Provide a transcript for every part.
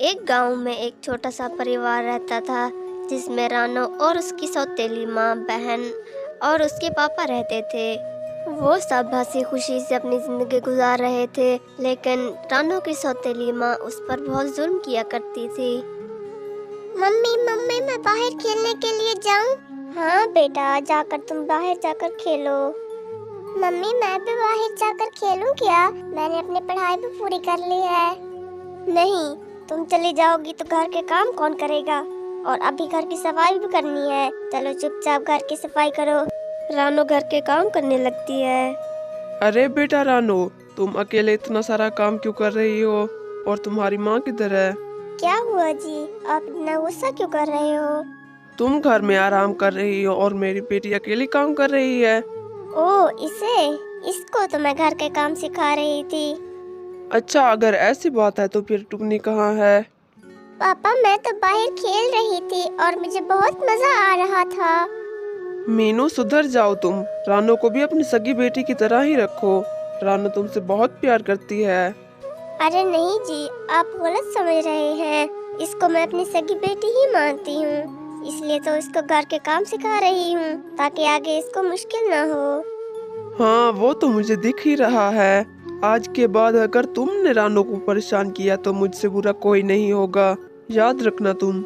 ایک گاؤں میں ایک چھوٹا سا پریوار رہتا تھا جس میں رانو اور اس کی سوتیلی ماں، بہن اور اس کے پاپا رہتے تھے۔ وہ سب ہنسی خوشی سے اپنی زندگی گزار رہے تھے، لیکن رانو کی سوتیلی ماں اس پر بہت ظلم کیا کرتی تھی۔ ممی میں باہر کھیلنے کے لیے جاؤں؟ ہاں بیٹا، تم باہر جا کر کھیلو۔ ممی میں بھی باہر جا کر کھیلوں کیا؟ میں نے اپنی پڑھائی بھی پوری کر لی ہے۔ نہیں، تم چلی جاؤ گی تو گھر کے کام کون کرے گا؟ اور ابھی گھر کی صفائی بھی کرنی ہے۔ چلو چپ چاپ گھر کی صفائی کرو۔ رانو گھر کے کام کرنے لگتی ہے۔ ارے بیٹا رانو، تم اکیلے اتنا سارا کام کیوں کر رہی ہو؟ اور تمہاری ماں کدھر ہے؟ کیا ہوا جی؟ آپ اتنا غصہ کیوں کر رہے ہو؟ تم گھر میں آرام کر رہی ہو اور میری بیٹی اکیلی کام کر رہی ہے۔ اس کو تو میں گھر کے کام سکھا رہی تھی۔ اچھا، اگر ایسی بات ہے تو پھر ٹنی کہاں ہے؟ پاپا میں تو باہر کھیل رہی تھی اور مجھے بہت مزہ آ رہا تھا۔ مینو سدھر جاؤ تم، رانو کو بھی اپنی سگی بیٹی کی طرح ہی رکھو۔ رانو تم سے بہت پیار کرتی ہے۔ ارے نہیں جی، آپ غلط سمجھ رہے ہیں۔ اس کو میں اپنی سگی بیٹی ہی مانتی ہوں، اس لیے تو اس کو گھر کے کام سکھا رہی ہوں تاکہ آگے اس کو مشکل نہ ہو۔ ہاں وہ تو مجھے دکھ ہی رہا ہے۔ آج کے بعد اگر تم نے رانو کو پریشان کیا تو مجھ سے برا کوئی نہیں ہوگا، یاد رکھنا تم۔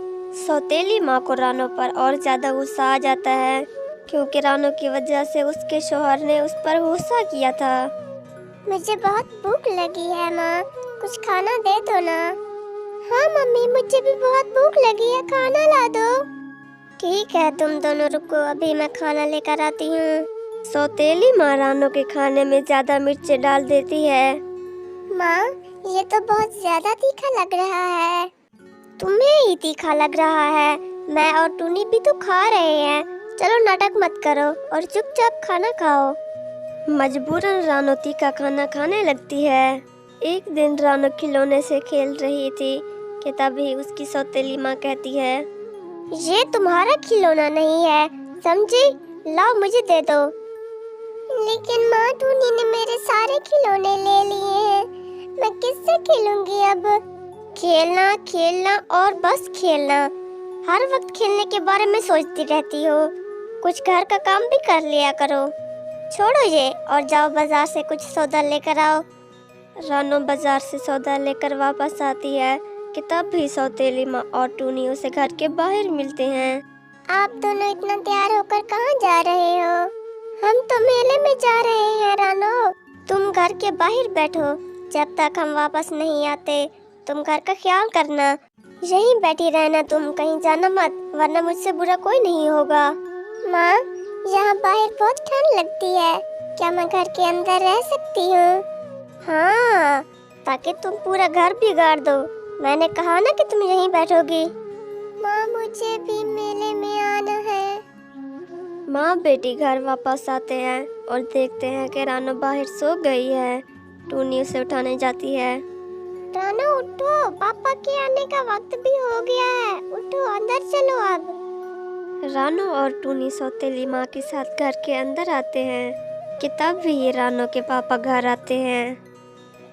سوتیلی ماں کو رانو پر اور زیادہ غصہ آ جاتا ہے کیونکہ رانو کی وجہ سے اس کے شوہر نے اس پر غصہ کیا تھا۔ مجھے بہت بھوک لگی ہے ماں، کچھ کھانا دے دو نا۔ ہاں ممی، مجھے بھی بہت بھوک لگی ہے، کھانا لا دو۔ ٹھیک ہے، تم دونوں رکو، ابھی میں کھانا لے کر آتی ہوں۔ سوتیلی ماں رانو کے کھانے میں زیادہ مرچیں ڈال دیتی ہے۔ ماں، یہ تو بہت زیادہ تیکھا لگ رہا ہے۔ تمہیں ہی تیکھا لگ رہا ہے، میں اور ٹونی بھی تو کھا رہے ہیں۔ چلو ناٹک مت کرو اور چپ چاپ کھانا کھاؤ۔ مجبوراً رانو تیکھا کھانا کھانے لگتی ہے۔ ایک دن رانو کھلونے سے کھیل رہی تھی کہ تبھی اس کی سوتیلی ماں کہتی ہے، یہ تمہارا کھلونا نہیں ہے، سمجھی؟ لاؤ مجھے دے دو۔ لیکن ماں، ٹونی نے میرے سارے کھلونے لے لیے ہیں، میں کس سے کھیلوں گی اب؟ کھیلنا کھیلنا اور بس کھیلنا، ہر وقت کھیلنے کے بارے میں سوچتی رہتی ہو، کچھ گھر کا کام بھی کر لیا کرو۔ چھوڑو یہ اور جاؤ بازار سے کچھ سودا لے کر آؤ۔ رانو بازار سے سودا لے کر واپس آتی ہے کہ تب بھی سوتیلی ماں اور ٹونی اسے گھر کے باہر ملتے ہیں۔ آپ دونوں اتنا تیار ہو کر کہاں جا رہے ہو؟ ہم تو میلے میں جا رہے ہیں رانو، تم گھر کے باہر بیٹھو، جب تک ہم واپس نہیں آتے تم گھر کا خیال کرنا، یہیں بیٹھی رہنا، تم کہیں جانا مت ورنہ مجھ سے برا کوئی نہیں ہوگا۔ ماں، یہاں باہر بہت ٹھنڈ لگتی ہے، کیا میں گھر کے اندر رہ سکتی ہوں؟ ہاں، تاکہ تم پورا گھر بگاڑ دو، میں نے کہا نا کہ تم یہیں بیٹھو گی۔ ماں، مجھے بھی میلے میں آنا ہے۔ ماں بیٹی گھر واپس آتے ہیں اور دیکھتے ہیں کہ رانو باہر سو گئی ہے۔ ٹونی اسے اٹھانے جاتی ہے۔ رانو اٹھو، پاپا کے آنے کا وقت بھی ہو گیا ہے، اٹھو اندر چلو اب۔ رانو اور ٹونی سوتیلی ماں کے ساتھ گھر کے اندر آتے ہیں کہ تب بھی یہ رانو کے پاپا گھر آتے ہیں۔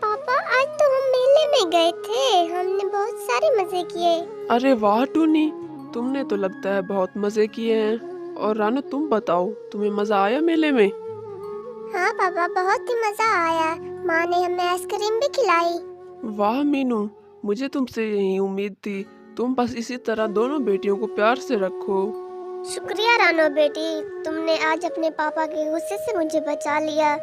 پاپا، آج تو ہم میلے میں گئے تھے، ہم نے بہت سارے مزے کیے۔ ارے واہ ٹونی، تم نے تو لگتا ہے بہت مزے کیے ہیں۔ اور رانو تم بتاؤ، تمہیں مزہ آیا میلے میں؟ ہاں پاپا، بہت ہی مزہ آیا، ماں نے ہمیں آئس کریم بھی کھلائی۔ واہ مینو، مجھے تم سے یہی امید تھی، تم بس اسی طرح دونوں بیٹیوں کو پیار سے رکھو۔ شکریہ رانو بیٹی، تم نے آج اپنے پاپا کے غصے سے مجھے بچا لیا۔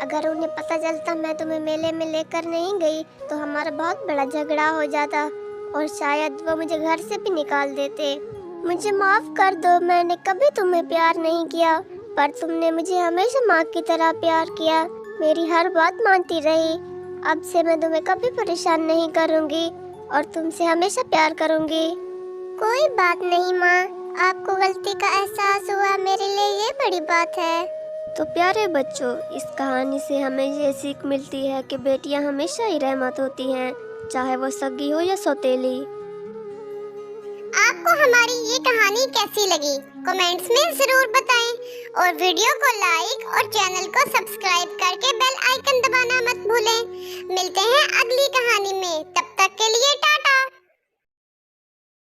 اگر انہیں پتہ چلتا میں تمہیں میلے میں لے کر نہیں گئی تو ہمارا بہت بڑا جھگڑا ہو جاتا اور شاید وہ مجھے گھر سے بھی نکال دیتے۔ مجھے معاف کر دو، میں نے کبھی تمہیں پیار نہیں کیا، پر تم نے مجھے ہمیشہ ماں کی طرح پیار کیا، میری ہر بات مانتی رہی۔ اب سے میں تمہیں کبھی پریشان نہیں کروں گی اور تم سے ہمیشہ پیار کروں گی۔ کوئی بات نہیں ماں، آپ کو غلطی کا احساس ہوا، میرے لیے یہ بڑی بات ہے۔ تو پیارے بچوں، اس کہانی سے ہمیں یہ سیکھ ملتی ہے کہ بیٹیاں ہمیشہ ہی رحمت ہوتی ہیں، چاہے وہ سگی ہو یا سوتیلی۔ آپ کو ہماری یہ کہانی کیسی لگی؟ کمنٹس میں ضرور بتائیں اور ویڈیو کو لائک اور چینل کو سبسکرائب کر کے بیل آئیکن دبانا مت بھولیں۔ ملتے ہیں اگلی کہانی میں، تب تک کے لیے ٹاٹا۔